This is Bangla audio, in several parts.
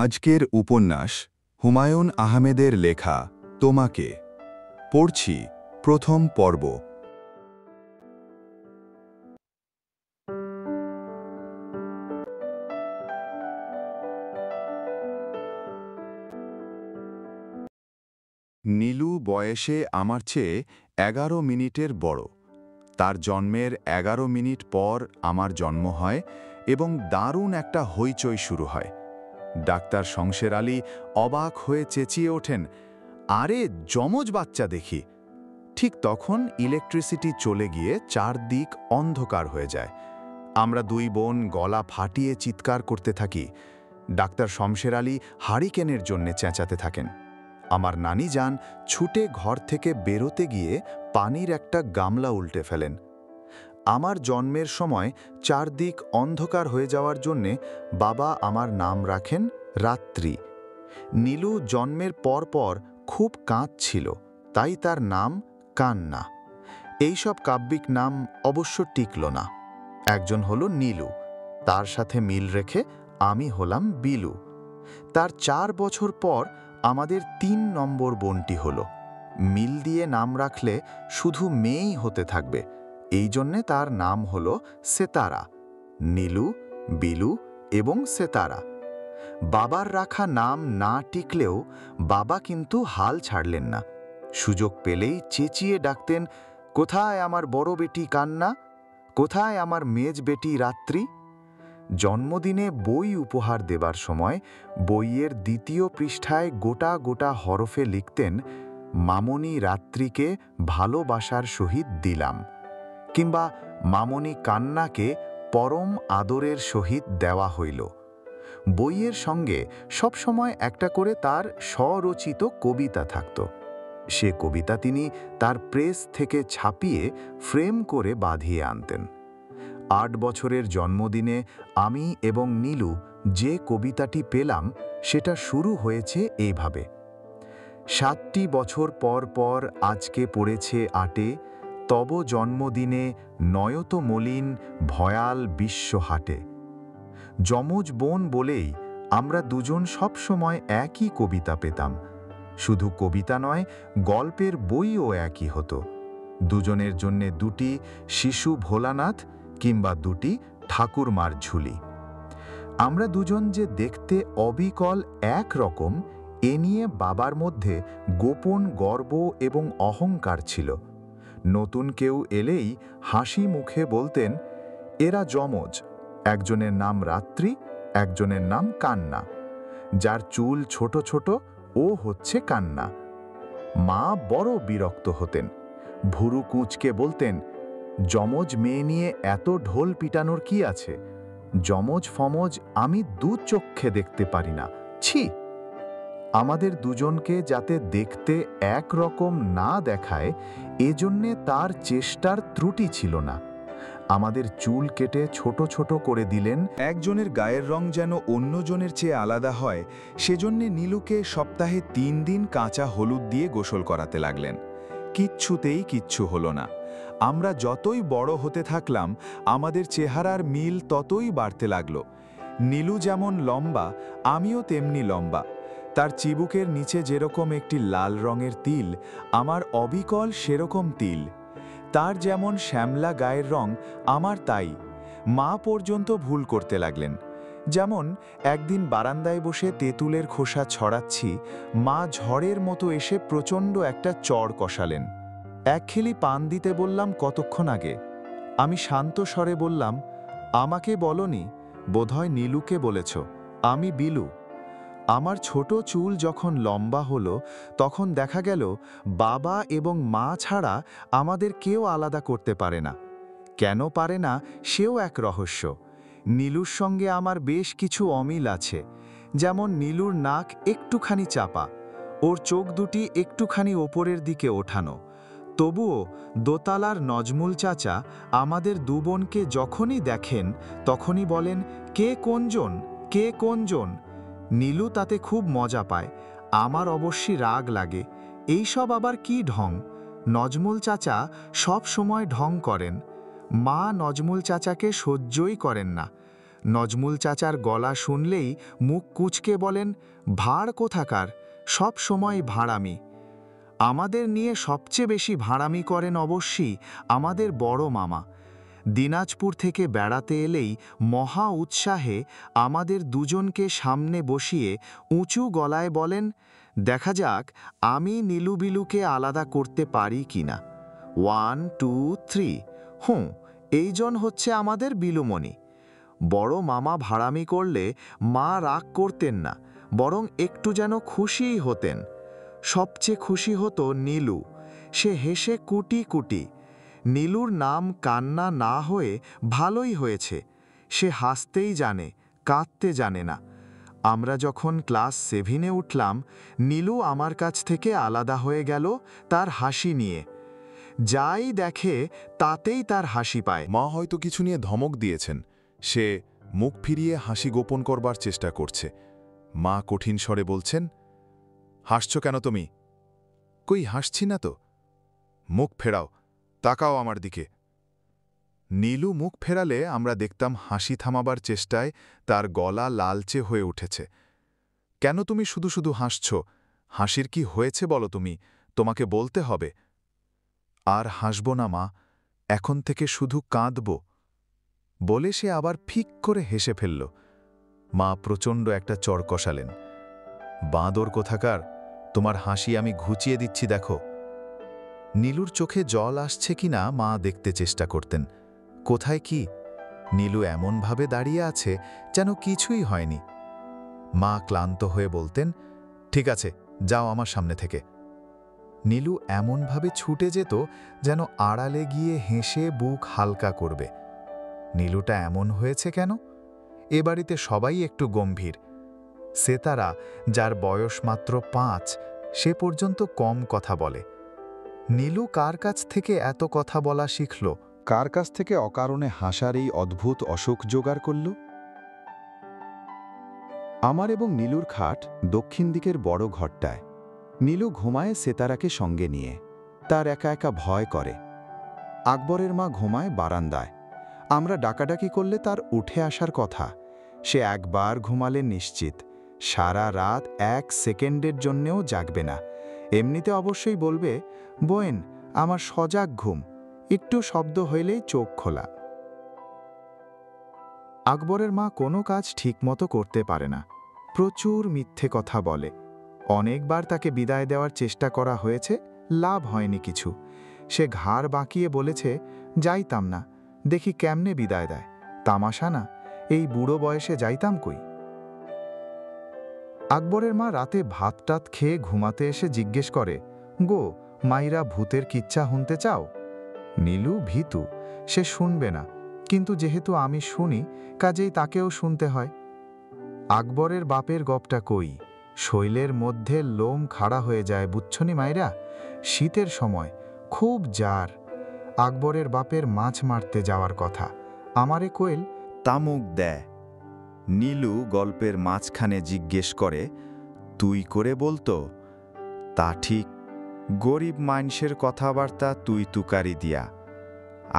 আজকের উপন্যাস হুমায়ুন আহমেদের লেখা তোমাকে পড়ছি প্রথম পর্ব। নীলু বয়সে আমার চেয়ে 11 মিনিটের বড়। তার জন্মের 11 মিনিট পর আমার জন্ম হয় এবং দারুণ একটা হইচই শুরু হয়। ডাক্তার শমশের আলী অবাক হয়ে চেঁচিয়ে ওঠেন, আরে যমজ বাচ্চা দেখি। ঠিক তখন ইলেকট্রিসিটি চলে গিয়ে চারদিক অন্ধকার হয়ে যায়। আমরা দুই বোন গলা ফাটিয়ে চিৎকার করতে থাকি। ডাক্তার শমশের আলী হারিকেনের জন্যে চেঁচাতে থাকেন। আমার নানি যান ছুটে ঘর থেকে বেরোতে গিয়ে পানির একটা গামলা উল্টে ফেলেন। আমার জন্মের সময় চারদিক অন্ধকার হয়ে যাওয়ার জন্যে বাবা আমার নাম রাখেন রাত্রি। নীলু জন্মের পর খুব কাঁদছিল, তাই তার নাম কান্না। এইসব কাব্যিক নাম অবশ্য টিকল না। একজন হলো নীলু, তার সাথে মিল রেখে আমি হলাম বিলু। তার 4 বছর পর আমাদের 3 নম্বর বোনটি হলো। মিল দিয়ে নাম রাখলে শুধু মেয়েই হতে থাকবে, এই জন্যে তার নাম হলো সেতারা। নীলু, বিলু এবং সেতারা। বাবার রাখা নাম না টিকলেও বাবা কিন্তু হাল ছাড়লেন না। সুযোগ পেলেই চেঁচিয়ে ডাকতেন, কোথায় আমার বড় বেটি কান্না, কোথায় আমার মেজ বেটি রাত্রি। জন্মদিনে বই উপহার দেবার সময় বইয়ের 2য় পৃষ্ঠায় গোটা গোটা হরফে লিখতেন, মামনি রাত্রিকে ভালোবাসার সহিত দিলাম, কিংবা মামনি কান্নাকে পরম আদরের সহিত দেওয়া হইল। বইয়ের সঙ্গে সবসময় একটা করে তার স্বরচিত কবিতা থাকত। সে কবিতা তিনি তার প্রেস থেকে ছাপিয়ে ফ্রেম করে বাঁধিয়ে আনতেন। 8 বছরের জন্মদিনে আমি এবং নীলু যে কবিতাটি পেলাম সেটা শুরু হয়েছে এইভাবে, 7টি বছর পর পর আজকে পড়েছে আটে, তব জন্মদিনে নয়ত মলিন ভয়াল বিশ্ব হাটে। যমজ বোন বলেই আমরা দুজন সবসময় একই কবিতা পেতাম। শুধু কবিতা নয়, গল্পের বইও একই হতো। দুজনের জন্যে 2টি শিশু ভোলানাথ কিংবা 2টি ঠাকুরমার ঝুলি। আমরা দুজন যে দেখতে অবিকল এক রকম, এ নিয়ে বাবার মধ্যে গোপন গর্ব এবং অহংকার ছিল। নতুন কেউ এলেই হাসি মুখে বলতেন, এরা যমজ, একজনের নাম রাত্রি, একজনের নাম কান্না। যার চুল ছোট ছোট ও হচ্ছে কান্না। মা বড় বিরক্ত হতেন, ভুরু কুঁচকে বলতেন, যমজ মেয়ে নিয়ে এত ঢোল পিটানোর কি আছে? যমজ ফমজ আমি 2 চক্ষে দেখতে পারি না, ছি। আমাদের দুজনকে যাতে দেখতে এক রকম না দেখায়, এজন্যে তার চেষ্টার ত্রুটি ছিল না। আমাদের চুল কেটে ছোট ছোট করে দিলেন। একজনের গায়ের রং যেন অন্যজনের চেয়ে আলাদা হয়, সেজন্যে নীলুকে সপ্তাহে 3 দিন কাঁচা হলুদ দিয়ে গোসল করাতে লাগলেন। কিচ্ছুতেই কিচ্ছু হলো না। আমরা যতই বড় হতে থাকলাম, আমাদের চেহারার মিল ততই বাড়তে লাগলো। নীলু যেমন লম্বা, আমিও তেমনি লম্বা। তার চিবুকের নিচে যেরকম একটি লাল রঙের তিল, আমার অবিকল সেরকম তিল। তার যেমন শ্যামলা গায়ের রং, আমার তাই। মা পর্যন্ত ভুল করতে লাগলেন। যেমন একদিন বারান্দায় বসে তেঁতুলের খোসা ছড়াচ্ছি, মা ঝড়ের মতো এসে প্রচণ্ড একটা চড় কষালেন। 1 খিলি পান দিতে বললাম কতক্ষণ আগে। আমি শান্ত স্বরে বললাম, আমাকে বলনি, বোধহয় নীলুকে বলেছ, আমি বিলু। আমার ছোট চুল যখন লম্বা হলো, তখন দেখা গেল বাবা এবং মা ছাড়া আমাদের কেউ আলাদা করতে পারে না। কেন পারে না সেও এক রহস্য। নীলুর সঙ্গে আমার বেশ কিছু অমিল আছে। যেমন নীলুর নাক একটুখানি চাপা, ওর চোখ দুটি একটুখানি ওপরের দিকে ওঠানো। তবুও দোতলার নজমুল চাচা আমাদের 2 বোনকে যখনই দেখেন তখনই বলেন, কে কোনজন, কে কোনজন। নীলু তাতে খুব মজা পায়, আমার অবশ্যই রাগ লাগে। এইসব আবার কি ঢং? নজমুল চাচা সব সময় ঢং করেন। মা নজমুল চাচাকে সহ্যই করেন না। নজমুল চাচার গলা শুনলেই মুখ কুঁচকে বলেন, ভাঁড় কোথাকার, সব সময় ভাঁড়ামি। আমাদের নিয়ে সবচেয়ে বেশি ভাঁড়ামি করেন অবশ্যই আমাদের বড় মামা। দিনাজপুর থেকে বেড়াতে এলেই মহা উৎসাহে আমাদের দুজনকে সামনে বসিয়ে উঁচু গলায় বলেন, দেখা যাক আমি নীলুবিলুকে আলাদা করতে পারি কিনা। 1 2 3, হুঁ, এইজন হচ্ছে আমাদের বিলুমণি। বড় মামা ভাড়ামি করলে মা রাগ করতেন না, বরং একটু যেন খুশিই হতেন। সবচেয়ে খুশি হতো নীলু, সে হেসে কুটি কুটি। নীলুর নাম কান্না না হয়ে ভালোই হয়েছে, সে হাসতেই জানে, কাঁদতে জানে না। আমরা যখন ক্লাস 7-এ উঠলাম, নীলু আমার কাছ থেকে আলাদা হয়ে গেল তার হাসি নিয়ে। যাই দেখে তাতেই তার হাসি পায়। মা হয়তো কিছু নিয়ে ধমক দিয়েছেন, সে মুখ ফিরিয়ে হাসি গোপন করবার চেষ্টা করছে। মা কঠিন স্বরে বলছেন, হাসছ কেন তুমি? কই হাসছি না তো। মুখ ফেরাও, তাকাও আমার দিকে। নীলু মুখ ফেরালে আমরা দেখতাম হাসি থামাবার চেষ্টায় তার গলা লালচে হয়ে উঠেছে। কেন তুমি শুধু শুধু হাসছ? হাসির কি হয়েছে বলো তুমি, তোমাকে বলতে হবে। আর হাসব না মা, এখন থেকে শুধু কাঁদব বলে সে আবার ফিক করে হেসে ফেলল। মা প্রচণ্ড একটা চড় কষালেন। বাঁদর কোথাকার, তোমার হাসি আমি ঘুচিয়ে দিচ্ছি দেখো। নীলুর চোখে জল আসছে কিনা মা দেখতে চেষ্টা করতেন। কোথায় কি? নীলু এমনভাবে দাঁড়িয়ে আছে যেন কিছুই হয়নি। মা ক্লান্ত হয়ে বলতেন, ঠিক আছে, যাও আমার সামনে থেকে। নীলু এমনভাবে ছুটে যেত যেন আড়ালে গিয়ে হেসে বুক হালকা করবে। নীলুটা এমন হয়েছে কেন? এ বাড়িতে সবাই একটু গম্ভীর। সেতারা, যার বয়স মাত্র 5, সে পর্যন্ত কম কথা বলে। নীলু কার কাছ থেকে এত কথা বলা শিখল? কার কাছ থেকে অকারণে হাসার এই অদ্ভুত অসুখ জোগাড় করল? আমার এবং নীলুর খাট দক্ষিণ দিকের বড় ঘরটায়। নীলু ঘুমায় সেতারাকে সঙ্গে নিয়ে, তার একা একা ভয় করে। আকবরের মা ঘুমায় বারান্দায়। আমরা ডাকাডাকি করলে তার উঠে আসার কথা। সে একবার ঘুমালে নিশ্চিত সারা রাত 1 সেকেন্ডের জন্যেও জাগবে না। এমনিতে অবশ্যই বলবে, বোন আমার সজাগ ঘুম, একটু শব্দ হইলেই চোখ খোলা। আকবরের মা কোনো কাজ ঠিকমতো করতে পারে না, প্রচুর মিথ্যে কথা বলে। অনেকবার তাকে বিদায় দেওয়ার চেষ্টা করা হয়েছে, লাভ হয়নি কিছু। সে ঘাড় বাঁকিয়ে বলেছে, যাইতাম না, দেখি কেমনে বিদায় দেয়, তামাশা না, এই বুড়ো বয়সে যাইতাম কই। আকবরের মা রাতে ভাত টাত খেয়ে ঘুমাতে এসে জিজ্ঞেস করে, গো মাইরা ভূতের কিচ্ছা শুনতে চাও? নীলু ভীতু, সে শুনবে না, কিন্তু যেহেতু আমি শুনি কাজেই তাকেও শুনতে হয়। আকবরের বাপের গপটা কই, শৈলের মধ্যে লোম খাড়া হয়ে যায় বুঝছনি মাইরা। শীতের সময় খুব জার। আকবরের বাপের মাছ মারতে যাওয়ার কথা, আমারে কোয়েল তামুক দেয়। নীলু গল্পের মাঝখানে জিজ্ঞেস করে, তুই করে বলতো? তা ঠিক, গরিব মানুষের কথাবার্তা তুই তুকারি দিয়া।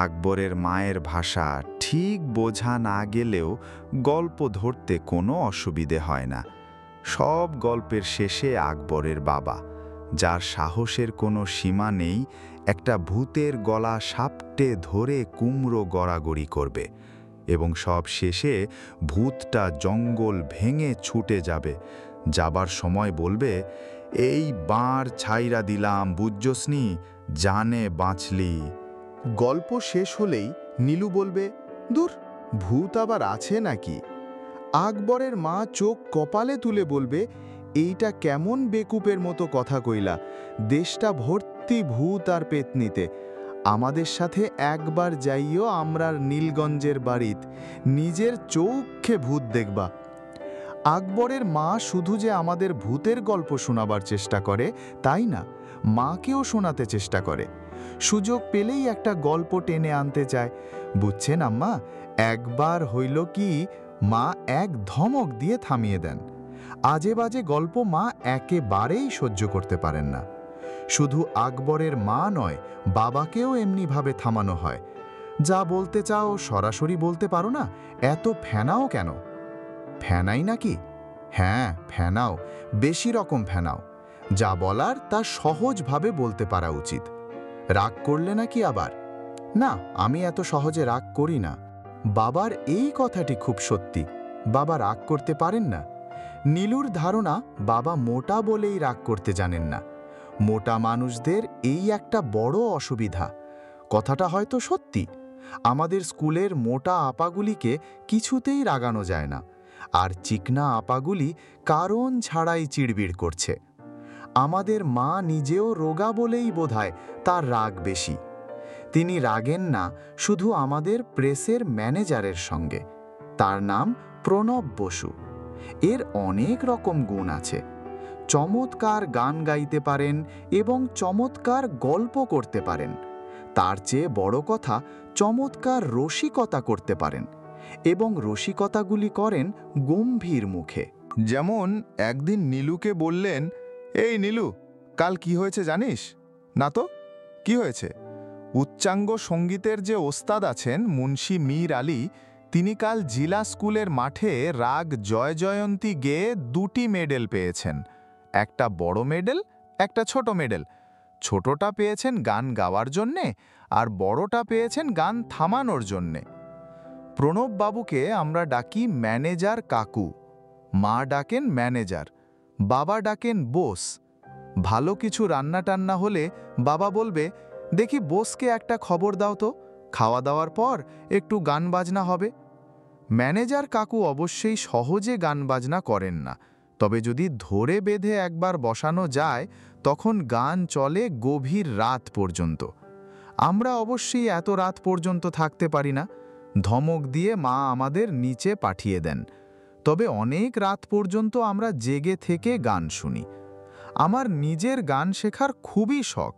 আকবরের মায়ের ভাষা ঠিক বোঝা না গেলেও গল্প ধরতে কোনো অসুবিধে হয় না। সব গল্পের শেষে আকবরের বাবা, যার সাহসের কোনো সীমা নেই, একটা ভূতের গলা সাপটে ধরে কুমড়ো গড়াগড়ি করবে এবং সব শেষে ভূতটা জঙ্গল ভেঙে ছুটে যাবে। যাবার সময় বলবে, এই বাঁড় ছাইরা দিলাম বুঝছসনি, জানে বাঁচলি। গল্প শেষ হলেই নীলু বলবে, দূর, ভূত আবার আছে নাকি? আকবরের মা চোখ কপালে তুলে বলবে, এইটা কেমন বেকুপের মতো কথা কইলা, দেশটা ভর্তি ভূত আর পেতনিতে। আমাদের সাথে একবার যাইও আমরার নীলগঞ্জের বাড়িত, নিজের চোখে ভূত দেখবা। আকবরের মা শুধু যে আমাদের ভূতের গল্প শোনাবার চেষ্টা করে তাই না, মাকেও শোনাতে চেষ্টা করে। সুযোগ পেলেই একটা গল্প টেনে আনতে চায়। বুঝছেন আম্মা, একবার হইল কি, মা এক ধমক দিয়ে থামিয়ে দেন। আজে বাজে গল্প মা একেবারেই সহ্য করতে পারেন না। শুধু আকবরের মা নয়, বাবাকেও এমনিভাবে থামানো হয়। যা বলতে চাও সরাসরি বলতে পারো না, এত ফেনাও কেন? ফেনাই নাকি? হ্যাঁ, ফেনাও, বেশি রকম ফেনাও। যা বলার তা সহজভাবে বলতে পারা উচিত। রাগ করলে নাকি আবার? না, আমি এত সহজে রাগ করি না। বাবার এই কথাটি খুব সত্যি, বাবা রাগ করতে পারেন না। নীলুর ধারণা বাবা মোটা বলেই রাগ করতে জানেন না। মোটা মানুষদের এই একটা বড় অসুবিধা। কথাটা হয়তো সত্যি। আমাদের স্কুলের মোটা আপাগুলিকে কিছুতেই রাগানো যায় না, আর চিকনা আপাগুলি কারণ ছাড়াই চিড়বিড় করছে। আমাদের মা নিজেও রোগা বলেই বোধহয় তার রাগ বেশি। তিনি রাগেন না শুধু আমাদের প্রেসের ম্যানেজারের সঙ্গে, তার নাম প্রণব বসু। এর অনেক রকম গুণ আছে। চমৎকার গান গাইতে পারেন এবং চমৎকার গল্প করতে পারেন। তার চেয়ে বড় কথা, চমৎকার রসিকতা করতে পারেন, এবং রসিকতাগুলি করেন গম্ভীর মুখে। যেমন একদিন নীলুকে বললেন, এই নীলু, কাল কি হয়েছে জানিস? না তো, কি হয়েছে? উচ্চাঙ্গ সঙ্গীতের যে ওস্তাদ আছেন মুন্সি মীর আলী, তিনি কাল জিলা স্কুলের মাঠে রাগ জয় জয়ন্তী গেয়ে 2টি মেডেল পেয়েছেন। একটা বড় মেডেল, একটা ছোট মেডেল। ছোটটা পেয়েছেন গান গাওয়ার জন্যে, আর বড়টা পেয়েছেন গান থামানোর জন্যে। প্রণব বাবুকে আমরা ডাকি ম্যানেজার কাকু। মা ডাকেন ম্যানেজার, বাবা ডাকেন বোস। ভালো কিছু রান্না টান্না হলে বাবা বলবে, দেখি বোসকে একটা খবর দাও তো, খাওয়া দাওয়ার পর একটু গান বাজনা হবে। ম্যানেজার কাকু অবশ্যই সহজে গান বাজনা করেন না, তবে যদি ধরে বেঁধে একবার বসানো যায় তখন গান চলে গভীর রাত পর্যন্ত। আমরা অবশ্যই এত রাত পর্যন্ত থাকতে পারি না। ধমক দিয়ে মা আমাদের নিচে পাঠিয়ে দেন। তবে অনেক রাত পর্যন্ত আমরা জেগে থেকে গান শুনি। আমার নিজের গান শেখার খুবই শখ।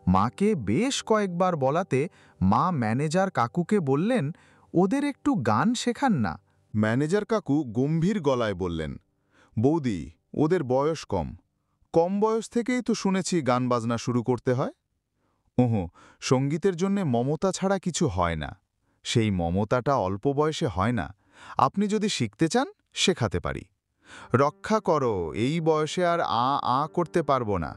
মাকে বেশ কয়েকবার বলাতে মা ম্যানেজার কাকুকে বললেন, ওদের একটু গান শেখান না। ম্যানেজার কাকু গম্ভীর গলায় বললেন, বৌদি, ওদের বয়স কম। কম বয়স থেকেই তো শুনেছি গান বাজনা শুরু করতে হয়। ওহো, সঙ্গীতের জন্যে মমতা ছাড়া কিছু হয় না। সেই মমতাটা অল্প বয়সে হয় না। আপনি যদি শিখতে চান, শেখাতে পারি। রক্ষা করো, এই বয়সে আর আ করতে পারবো না।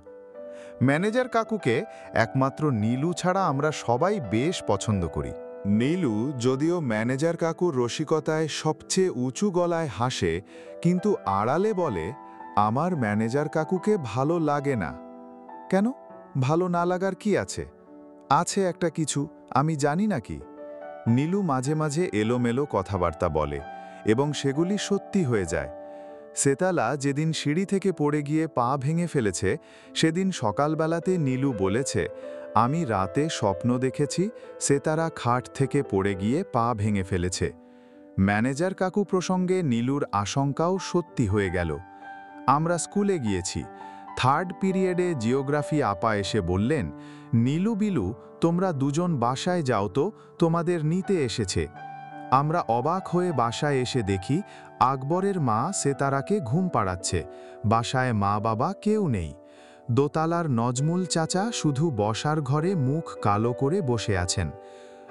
ম্যানেজার কাকুকে একমাত্র নীলু ছাড়া আমরা সবাই বেশ পছন্দ করি। নীলু যদিও ম্যানেজার কাকুর রসিকতায় সবচেয়ে উঁচু গলায় হাসে, কিন্তু আড়ালে বলে, আমার ম্যানেজার কাকুকে ভালো লাগে না। কেন? ভালো না লাগার কি আছে? আছে একটা কিছু, আমি জানি না কি। নীলু মাঝে মাঝে এলোমেলো কথাবার্তা বলে, এবং সেগুলি সত্যি হয়ে যায়। সেতালা যেদিন সিঁড়ি থেকে পড়ে গিয়ে পা ভেঙে ফেলেছে, সেদিন সকালবেলাতে নীলু বলেছে, আমি রাতে স্বপ্ন দেখেছি সেতারা খাট থেকে পড়ে গিয়ে পা ভেঙে ফেলেছে। ম্যানেজার কাকু প্রসঙ্গে নীলুর আশঙ্কাও সত্যি হয়ে গেল। আমরা স্কুলে গিয়েছি। 3rd পিরিয়ডে জিওগ্রাফি আপা এসে বললেন, নীলু বিলু, তোমরা দুজন বাসায় যাও তো, তোমাদের নিতে এসেছে। আমরা অবাক হয়ে বাসায় এসে দেখি আকবরের মা সেতারাকে ঘুম পাড়াচ্ছে। বাসায় মা বাবা কেউ নেই। দোতলার নজমুল চাচা শুধু বসার ঘরে মুখ কালো করে বসে আছেন।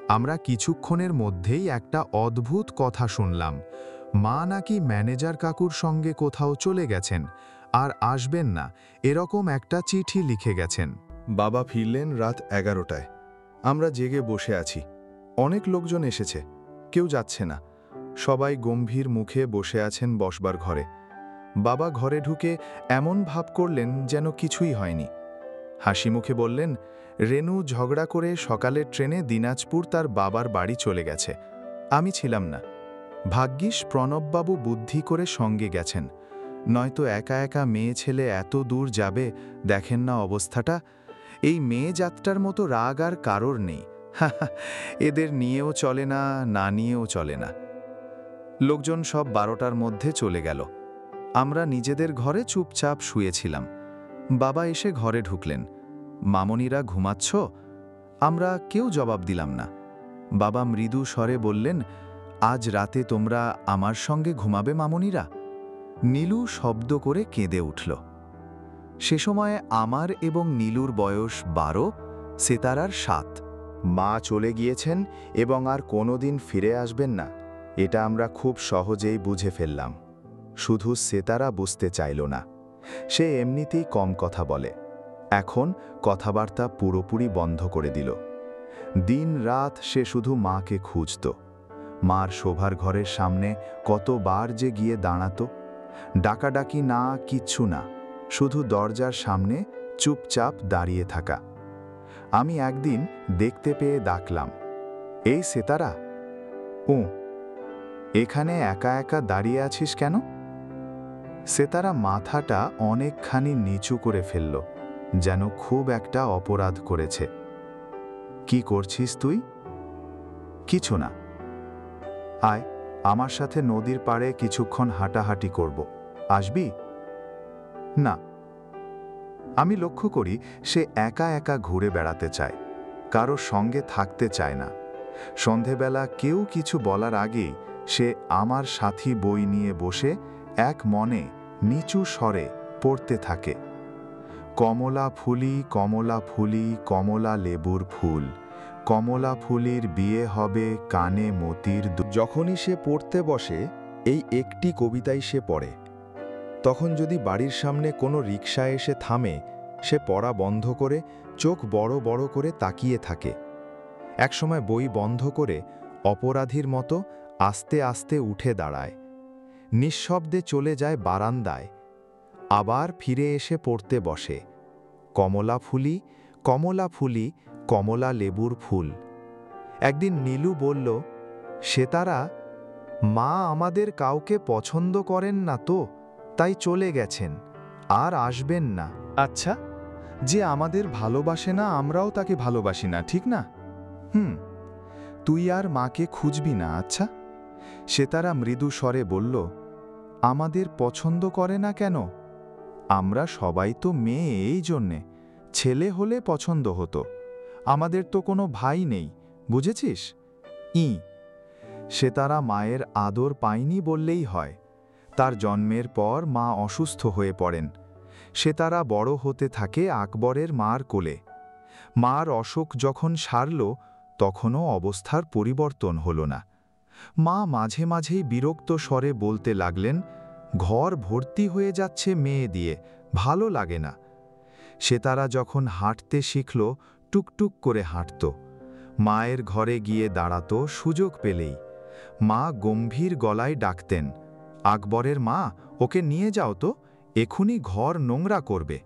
আমরা কিছুক্ষণের মধ্যেই একটা অদ্ভুত কথা শুনলাম। মা নাকি ম্যানেজার কাকুর সঙ্গে কোথাও চলে গেছেন, আর আসবেন না, এরকম একটা চিঠি লিখে গেছেন। বাবা ফিরলেন রাত 11টায়। আমরা জেগে বসে আছি। অনেক লোকজন এসেছে, কেউ যাচ্ছে না। সবাই গম্ভীর মুখে বসে আছেন বসবার ঘরে। বাবা ঘরে ঢুকে এমন ভাব করলেন যেন কিছুই হয়নি। হাসি মুখে বললেন, রেনু ঝগড়া করে সকালের ট্রেনে দিনাজপুর তার বাবার বাড়ি চলে গেছে। আমি ছিলাম না। ভাগ্যিস প্রণববাবু বুদ্ধি করে সঙ্গে গেছেন, নয়তো একা একা মেয়ে ছেলে এত দূর যাবে, দেখেন না অবস্থাটা। এই মেয়ে যাত্রার মতো রাগ আর কারোর নেই। এদের নিয়েও চলে না, না নিয়েও চলে না। লোকজন সব 12টার মধ্যে চলে গেল। আমরা নিজেদের ঘরে চুপচাপ শুয়েছিলাম। বাবা এসে ঘরে ঢুকলেন। মামনিরা ঘুমাচ্ছ? আমরা কেউ জবাব দিলাম না। বাবা মৃদু স্বরে বললেন, আজ রাতে তোমরা আমার সঙ্গে ঘুমাবে মামনিরা? নীলু শব্দ করে কেঁদে উঠল। সে সময় আমার এবং নীলুর বয়স 12, সেতারার 7। মা চলে গিয়েছেন এবং আর কোনোদিন ফিরে আসবেন না, এটা আমরা খুব সহজেই বুঝে ফেললাম। শুধু সেতারা বুঝতে চাইল না। সে এমনিতেই কম কথা বলে। এখন কথাবার্তা পুরোপুরি বন্ধ করে দিল। দিন রাত সে শুধু মাকে খুঁজত। মার শোভার ঘরের সামনে কতবার যে গিয়ে দাঁড়াতো। ডাকাডাকি না, কিচ্ছু না, শুধু দরজার সামনে চুপচাপ দাঁড়িয়ে থাকা। আমি একদিন দেখতে পেয়ে ডাকলাম, এই সেতারা, ও এখানে একা একা দাঁড়িয়ে আছিস কেন? সেতারা মাথাটা অনেকখানি নিচু করে ফেলল, যেন খুব একটা অপরাধ করেছে। কি করছিস তুই? কিছু না। আয়, আমার সাথে নদীর পাড়ে কিছুক্ষণ হাঁটাহাঁটি করব, আসবি? না। আমি লক্ষ্য করি সে একা একা ঘুরে বেড়াতে চায়, কারোর সঙ্গে থাকতে চায় না। সন্ধেবেলা কেউ কিছু বলার আগেই সে আমার সাথী বই নিয়ে বসে এক মনে নিচু স্বরে পড়তে থাকে। কমলা ফুলি, কমলা ফুলি, কমলা লেবুর ফুল, কমলা ফুলির বিয়ে হবে কানে মতির। যখনই সে পড়তে বসে এই একটি কবিতাই সে পড়ে। তখন যদি বাড়ির সামনে কোনো রিকশা এসে থামে, সে পড়া বন্ধ করে চোখ বড় বড় করে তাকিয়ে থাকে। একসময় বই বন্ধ করে অপরাধীর মতো আস্তে আস্তে উঠে দাঁড়ায়, নিঃশব্দে চলে যায় বারান্দায়, আবার ফিরে এসে পড়তে বসে। কমলা ফুলি, কমলা ফুলি, কমলা লেবুর ফুল। একদিন নীলু বলল, সেতারা, মা আমাদের কাউকে পছন্দ করেন না তো, তাই চলে গেছেন, আর আসবেন না। আচ্ছা, যে আমাদের ভালোবাসে না আমরাও তাকে ভালোবাসি না, ঠিক না? তুই আর মাকে খুঁজবি না, আচ্ছা? সেতারা মৃদু স্বরে বলল, আমাদের পছন্দ করে না কেন? আমরা সবাই তো মেয়ে, এই জন্যে। ছেলে হলে পছন্দ হতো। আমাদের তো কোনো ভাই নেই, বুঝেছিস? সেতারা মায়ের আদর পায়নি বললেই হয়। তার জন্মের পর মা অসুস্থ হয়ে পড়েন। সেতারা বড় হতে থাকে আকবরের মার কোলে। মার অসুখ যখন সারল, তখনও অবস্থার পরিবর্তন হল না। মা মাঝে মাঝেই বিরক্ত স্বরে বলতে লাগলেন, ঘর ভর্তি হয়ে যাচ্ছে মেয়ে দিয়ে, ভালো লাগে না। সেতারা যখন হাঁটতে শিখল, টুকটুক করে হাঁটত। মায়ের ঘরে গিয়ে দাঁড়াত সুযোগ পেলেই। মা গম্ভীর গলায় ডাকতেন, আকবরের মা, ওকে নিয়ে যাও তো, এখুনি ঘর নোংরা করবে।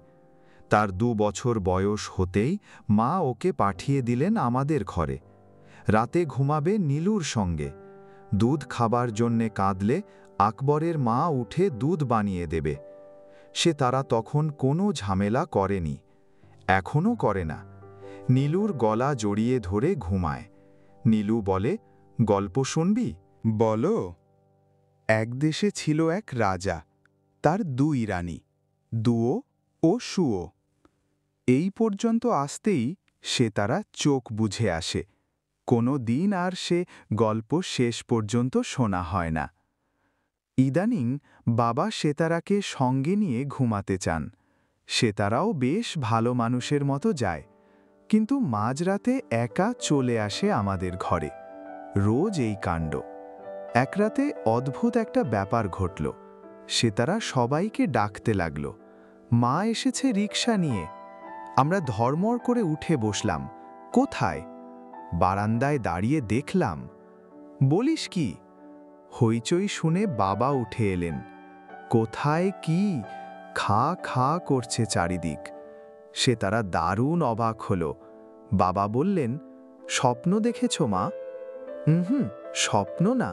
তার 2 বছর বয়স হতেই মা ওকে পাঠিয়ে দিলেন আমাদের ঘরে। রাতে ঘুমাবে নীলুর সঙ্গে। দুধ খাবার জন্যে কাঁদলে আকবরের মা উঠে দুধ বানিয়ে দেবে। সে তারা তখন কোনো ঝামেলা করেনি, এখনও করে না। নীলুর গলা জড়িয়ে ধরে ঘুমায়। নীলু বলে, গল্প শুনবি? বলো। এক দেশে ছিল এক রাজা, তার 2 রানী, দুও ও সুও। এই পর্যন্ত আসতেই সে তারা চোখ বুঝে আসে। কোনো দিন আর সে গল্প শেষ পর্যন্ত শোনা হয় না। ইদানিং বাবা সেতারাকে সঙ্গে নিয়ে ঘুমাতে চান। সেতারাও বেশ ভালো মানুষের মতো যায়, কিন্তু মাঝরাতে একা চলে আসে আমাদের ঘরে। রোজ এই কাণ্ড। এক রাতে অদ্ভুত একটা ব্যাপার ঘটল। সেতারা সবাইকে ডাকতে লাগল, মা এসেছে রিকশা নিয়ে। আমরা ধর্মড় করে উঠে বসলাম। কোথায়? বারান্দায় দাঁড়িয়ে দেখলাম। বলিস কি? হইচই শুনে বাবা উঠে এলেন। কোথায় কি? খা খা করছে চারিদিক। সে তারা দারুণ অবাক হল। বাবা বললেন, স্বপ্ন দেখেছ মা? স্বপ্ন না,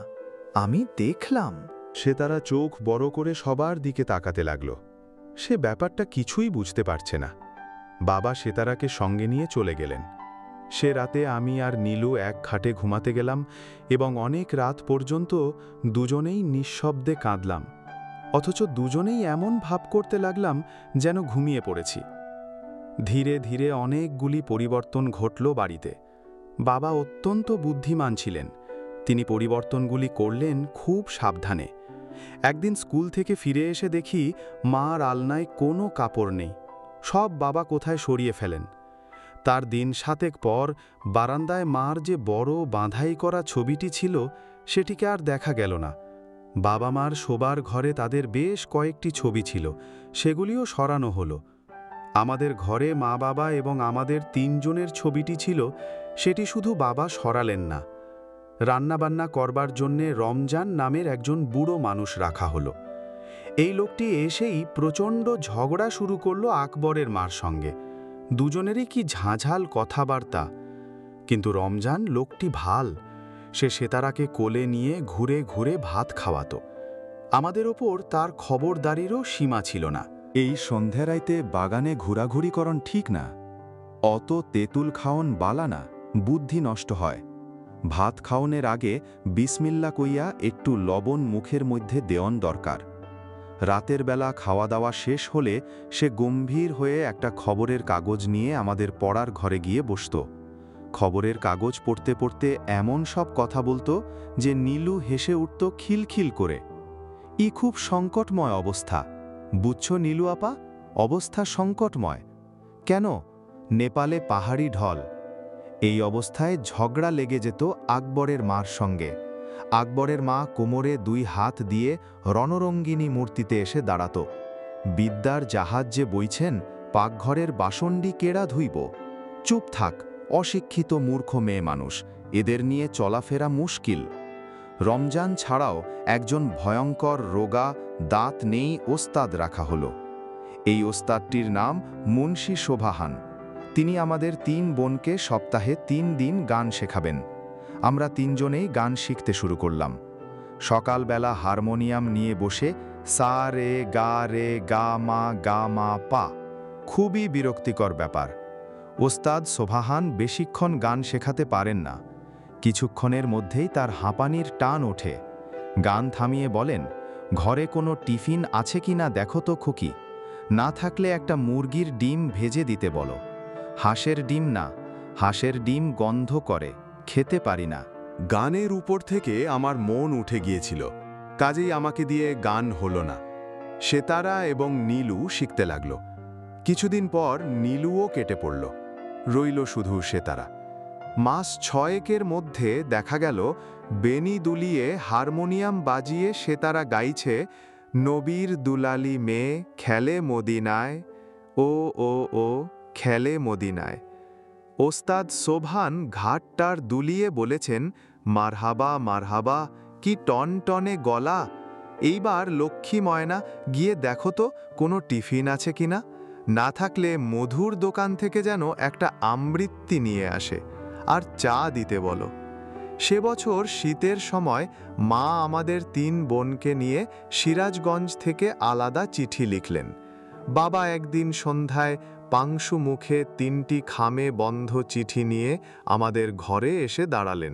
আমি দেখলাম। সে তারা চোখ বড় করে সবার দিকে তাকাতে লাগল। সে ব্যাপারটা কিছুই বুঝতে পারছে না। বাবা সেতারাকে সঙ্গে নিয়ে চলে গেলেন। সে রাতে আমি আর নীলু এক খাটে ঘুমাতে গেলাম এবং অনেক রাত পর্যন্ত দুজনেই নিঃশব্দে কাঁদলাম। অথচ দুজনেই এমন ভাব করতে লাগলাম যেন ঘুমিয়ে পড়েছি। ধীরে ধীরে অনেকগুলি পরিবর্তন ঘটল বাড়িতে। বাবা অত্যন্ত বুদ্ধিমান ছিলেন। তিনি পরিবর্তনগুলি করলেন খুব সাবধানে। একদিন স্কুল থেকে ফিরে এসে দেখি মার আলনায় কোনো কাপড় নেই। সব বাবা কোথায় সরিয়ে ফেলেন। তার দিন 7 পর বারান্দায় মার যে বড় বাঁধাই করা ছবিটি ছিল সেটিকে আর দেখা গেল না। বাবা মার শোবার ঘরে তাদের বেশ কয়েকটি ছবি ছিল, সেগুলিও সরানো হলো। আমাদের ঘরে মা বাবা এবং আমাদের 3 জনের ছবিটি ছিল, সেটি শুধু বাবা সরালেন না। রান্নাবান্না করবার জন্যে রমজান নামের একজন বুড়ো মানুষ রাখা হলো। এই লোকটি এসেই প্রচণ্ড ঝগড়া শুরু করলো আকবরের মার সঙ্গে। দুজনেরই কি ঝাঁঝাল কথাবার্তা। কিন্তু রমজান লোকটি ভাল, সে সেতারাকে কোলে নিয়ে ঘুরে ঘুরে ভাত খাওয়াতো। আমাদের ওপর তার খবরদারিরও সীমা ছিল না। এই সন্ধ্যারাইতে বাগানে ঘোরাঘুরি করন ঠিক না। অত তেঁতুল খাওন বালা না, বুদ্ধি নষ্ট হয়। ভাত খাওনের আগে বিসমিল্লা কইয়া একটু লবণ মুখের মধ্যে দেওয়ন দরকার। রাতের বেলা খাওয়া দাওয়া শেষ হলে সে গম্ভীর হয়ে একটা খবরের কাগজ নিয়ে আমাদের পড়ার ঘরে গিয়ে বসত। খবরের কাগজ পড়তে পড়তে এমন সব কথা বলতো যে নীলু হেসে উঠত খিলখিল করে। খুব সংকটময় অবস্থা, বুঝছো নীলু আপা? অবস্থা সংকটময়। কেন? নেপালে পাহাড়ি ঢল। এই অবস্থায় ঝগড়া লেগে যেত আকবরের মার সঙ্গে। আকবরের মা কোমরে 2 হাত দিয়ে রণরঙ্গিনী মূর্তিতে এসে দাঁড়াত। বিদ্যার জাহাজ যে বইছেন, পাকঘরের বাসন্ডি কেড়া ধুইব? চুপ থাক, অশিক্ষিত মূর্খ মেয়ে মানুষ, এদের নিয়ে চলাফেরা মুশকিল। রমজান ছাড়াও একজন ভয়ঙ্কর রোগা, দাঁত নেই ওস্তাদ রাখা হলো। এই ওস্তাদটির নাম মুন্সি শোভাহান। তিনি আমাদের 3 বোনকে সপ্তাহে 3 দিন গান শেখাবেন। আমরা 3 জনেই গান শিখতে শুরু করলাম। সকালবেলা হারমোনিয়াম নিয়ে বসে সা রে গা মা পা। খুবই বিরক্তিকর ব্যাপার। ওস্তাদ শোভাহান বেশিক্ষণ গান শেখাতে পারেন না। কিছুক্ষণের মধ্যেই তার হাঁপানির টান ওঠে। গান থামিয়ে বলেন, ঘরে কোনো টিফিন আছে কি না দেখো তো খুকি। না থাকলে একটা মুরগির ডিম ভেজে দিতে বলো। হাঁসের ডিম না, হাঁসের ডিম গন্ধ করে, খেতে পারি না। গানের উপর থেকে আমার মন উঠে গিয়েছিল, কাজেই আমাকে দিয়ে গান হলো না। সেতারা এবং নীলু শিখতে লাগল। কিছুদিন পর নীলুও কেটে পড়ল, রইল শুধু সেতারা। মাস 6 মধ্যে দেখা গেল বেনি দুলিয়ে হারমোনিয়াম বাজিয়ে সেতারা গাইছে, নবীর দুলালি মেয়ে খেলে মদিনায়, ও ও ও খেলে মদিনায়। ওস্তাদ শোভান ঘাটটার দুলিয়ে বলেছেন, মারহাবা মারহাবা, কি টনটনে গলা। এইবার লক্ষ্মী ময়না, গিয়ে দেখো তো কোনো টিফিন আছে কিনা। না থাকলে মধুর দোকান থেকে যেন একটা আমৃত্যি নিয়ে আসে, আর চা দিতে বলো। সে বছর শীতের সময় মা আমাদের 3 বোনকে নিয়ে সিরাজগঞ্জ থেকে আলাদা চিঠি লিখলেন। বাবা একদিন সন্ধ্যায় পাংশু মুখে 3টি খামে বন্ধ চিঠি নিয়ে আমাদের ঘরে এসে দাঁড়ালেন।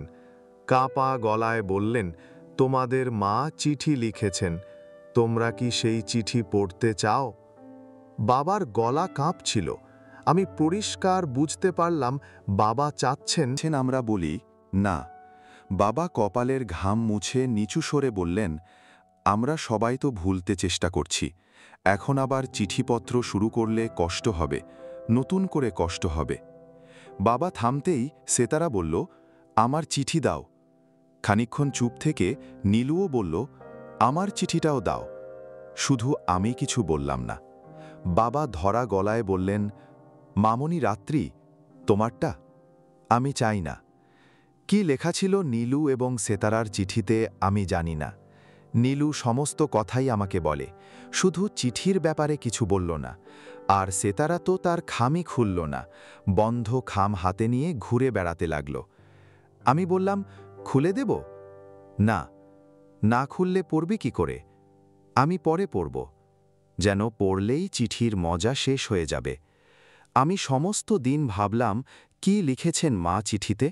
কাঁপা গলায় বললেন, তোমাদের মা চিঠি লিখেছেন, তোমরা কি সেই চিঠি পড়তে চাও? বাবার গলা কাঁপছিল। আমি পরিষ্কার বুঝতে পারলাম বাবা চাচ্ছেন। আমরা বলি না। বাবা কপালের ঘাম মুছে নিচু স্বরে বললেন, আমরা সবাই তো ভুলতে চেষ্টা করছি, এখন আবার চিঠিপত্র শুরু করলে কষ্ট হবে, নতুন করে কষ্ট হবে। বাবা থামতেই সেতারা বলল, আমার চিঠি দাও। খানিকক্ষণ চুপ থেকে নীলুও বলল, আমার চিঠিটাও দাও। শুধু আমি কিছু বললাম না। বাবা ধরা গলায় বললেন, মামনি রাত্রি, তোমারটা? আমি চাই না। কি লেখা ছিল নীলু এবং সেতারার চিঠিতে আমি জানি না। নীলু সমস্ত কথাই আমাকে বলে, শুধু চিঠির ব্যাপারে কিছু বলল না। আর সেতারা তো তার খামই খুলল না, বন্ধ খাম হাতে নিয়ে ঘুরে বেড়াতে লাগল। আমি বললাম, খুলে দেব? না, না খুললে পড়বি কি করে? আমি পরে পড়ব, যেন পড়লেই চিঠির মজা শেষ হয়ে যাবে। আমি সমস্ত দিন ভাবলাম, কি লিখেছেন মা চিঠিতে।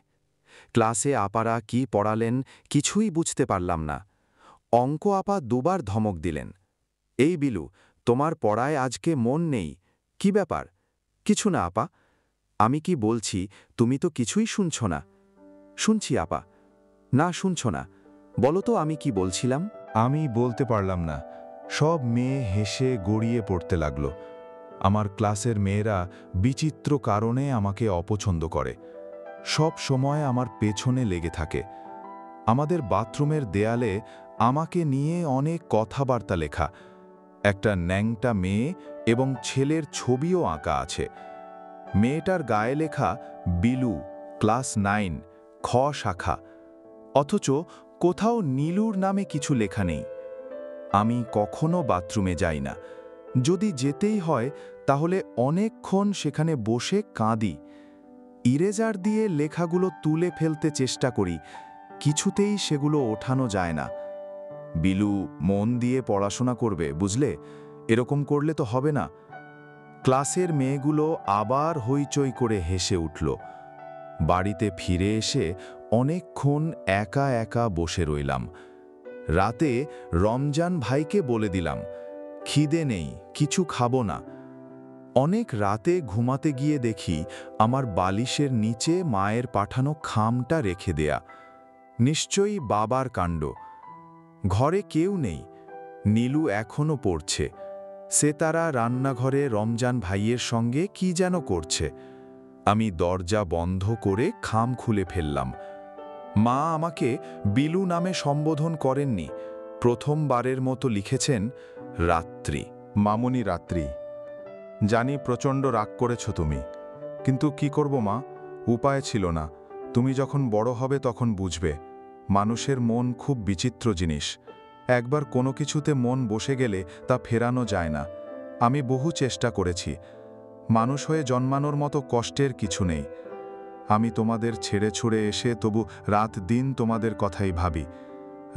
ক্লাসে আপারা কি পড়ালেন কিছুই বুঝতে পারলাম না। অঙ্ক আপা 2বার ধমক দিলেন, এই বিলু, তোমার পড়ায় আজকে মন নেই, কি ব্যাপার? কিছু না আপা। আমি কি বলছি তুমি তো কিছুই শুনছ না। শুনছি আপা। না শুনছ না, বলো তো আমি কি বলছিলাম। আমি বলতে পারলাম না। সব মেয়ে হেসে গড়িয়ে পড়তে লাগল। আমার ক্লাসের মেয়েরা বিচিত্র কারণে আমাকে অপছন্দ করে, সব সময় আমার পেছনে লেগে থাকে। আমাদের বাথরুমের দেয়ালে আমাকে নিয়ে অনেক কথাবার্তা লেখা, একটা ন্যাংটা মেয়ে এবং ছেলের ছবিও আঁকা আছে। মেয়েটার গায়ে লেখা বিলু, ক্লাস 9, খ শাখা, অথচ কোথাও নীলুর নামে কিছু লেখা নেই। আমি কখনো বাথরুমে যাই না, যদি যেতেই হয় তাহলে অনেকক্ষণ সেখানে বসে কাঁদি। ইরেজার দিয়ে লেখাগুলো তুলে ফেলতে চেষ্টা করি, কিছুতেই সেগুলো ওঠানো যায় না। বিলু মন দিয়ে পড়াশোনা করবে, বুঝলে? এরকম করলে তো হবে না। ক্লাসের মেয়েগুলো আবার হইচই করে হেসে উঠল। বাড়িতে ফিরে এসে অনেকক্ষণ একা একা বসে রইলাম। রাতে রমজান ভাইকে বলে দিলাম, খিদে নেই, কিছু খাবো না। অনেক রাতে ঘুমাতে গিয়ে দেখি আমার বালিশের নিচে মায়ের পাঠানো খামটা রেখে দেয়া। নিশ্চয়ই বাবার কাণ্ড। ঘরে কেউ নেই, নীলু এখনো পড়ছে। সে তারা রান্নাঘরে রমজান ভাইয়ের সঙ্গে কি যেন করছে। আমি দরজা বন্ধ করে খাম খুলে ফেললাম। মা আমাকে বিলু নামে সম্বোধন করেননি, প্রথমবারের মতো লিখেছেন রাত্রি। মামুনি রাত্রি, জানি প্রচণ্ড রাগ করেছ তুমি, কিন্তু কি করব মা, উপায় ছিল না। তুমি যখন বড় হবে তখন বুঝবে, মানুষের মন খুব বিচিত্র জিনিস। একবার কোনো কিছুতে মন বসে গেলে তা ফেরানো যায় না। আমি বহু চেষ্টা করেছি। মানুষ হয়ে জন্মানোর মতো কষ্টের কিছু নেই। আমি তোমাদের ছেড়ে ছুড়ে এসে তবু রাত দিন তোমাদের কথাই ভাবি।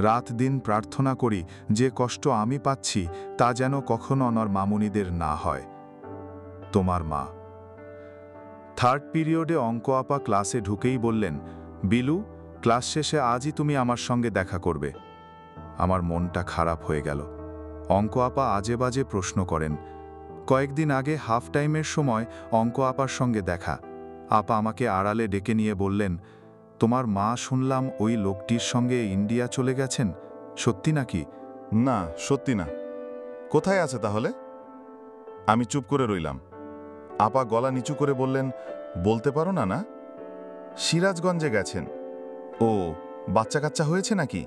রাত দিন প্রার্থনা করি যে কষ্ট আমি পাচ্ছি তা যেন কখনো আমার মামুনিদের না হয়। তোমার মা। থার্ড পিরিয়ডে অঙ্ক আপা ক্লাসে ঢুকেই বললেন, বিলু, ক্লাস শেষে আজই তুমি আমার সঙ্গে দেখা করবে। আমার মনটা খারাপ হয়ে গেল। অঙ্ক আপা আজে বাজে প্রশ্ন করেন। কয়েকদিন আগে হাফ টাইমের সময় অঙ্ক আপার সঙ্গে দেখা। আপা আমাকে আড়ালে ডেকে নিয়ে বললেন, তোমার মা শুনলাম ওই লোকটির সঙ্গে ইন্ডিয়া চলে গেছেন, সত্যি নাকি? না, সত্যি না। কোথায় আছে তাহলে? আমি চুপ করে রইলাম। আপা গলা নিচু করে বললেন, বলতে পারো না? না, সিরাজগঞ্জে গেছেন। ও, বাচ্চা কাচ্চা হয়েছে নাকি?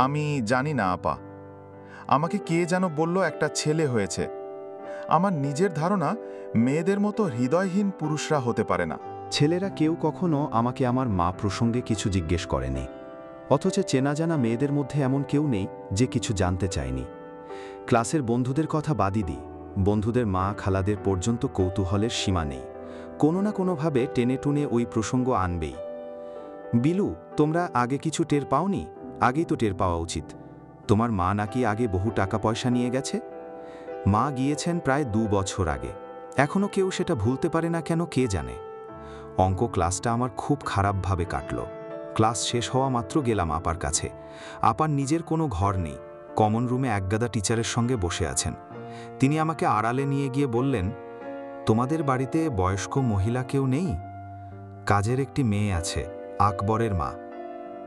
আমি জানি না আপা। আমাকে কে যেন বলল একটা ছেলে হয়েছে। আমার নিজের ধারণা মেয়েদের মতো হৃদয়হীন পুরুষরা হতে পারে না। ছেলেরা কেউ কখনো আমাকে আমার মা প্রসঙ্গে কিছু জিজ্ঞেস করেনি, অথচ চেনা জানা মেয়েদের মধ্যে এমন কেউ নেই যে কিছু জানতে চায়নি। ক্লাসের বন্ধুদের কথা বাদই দিই, বন্ধুদের মা খালাদের পর্যন্ত কৌতূহলের সীমা নেই। কোনো না কোনোভাবে টেনে টুনে ওই প্রসঙ্গ আনবেই। বিলু, তোমরা আগে কিছু টের পাওনি? আগেই তো টের পাওয়া উচিত। তোমার মা নাকি আগে বহু টাকা পয়সা নিয়ে গেছে। মা গিয়েছেন প্রায় 2 বছর আগে, এখনও কেউ সেটা ভুলতে পারে না কেন কে জানে। অঙ্ক ক্লাসটা আমার খুব খারাপভাবে কাটল। ক্লাস শেষ হওয়া মাত্র গেলাম আপার কাছে। আপার নিজের কোনো ঘর নেই, কমন রুমে একগাদা টিচারের সঙ্গে বসে আছেন। তিনি আমাকে আড়ালে নিয়ে গিয়ে বললেন, তোমাদের বাড়িতে বয়স্ক মহিলা কেউ নেই? কাজের একটি মেয়ে আছে, আকবরের মা,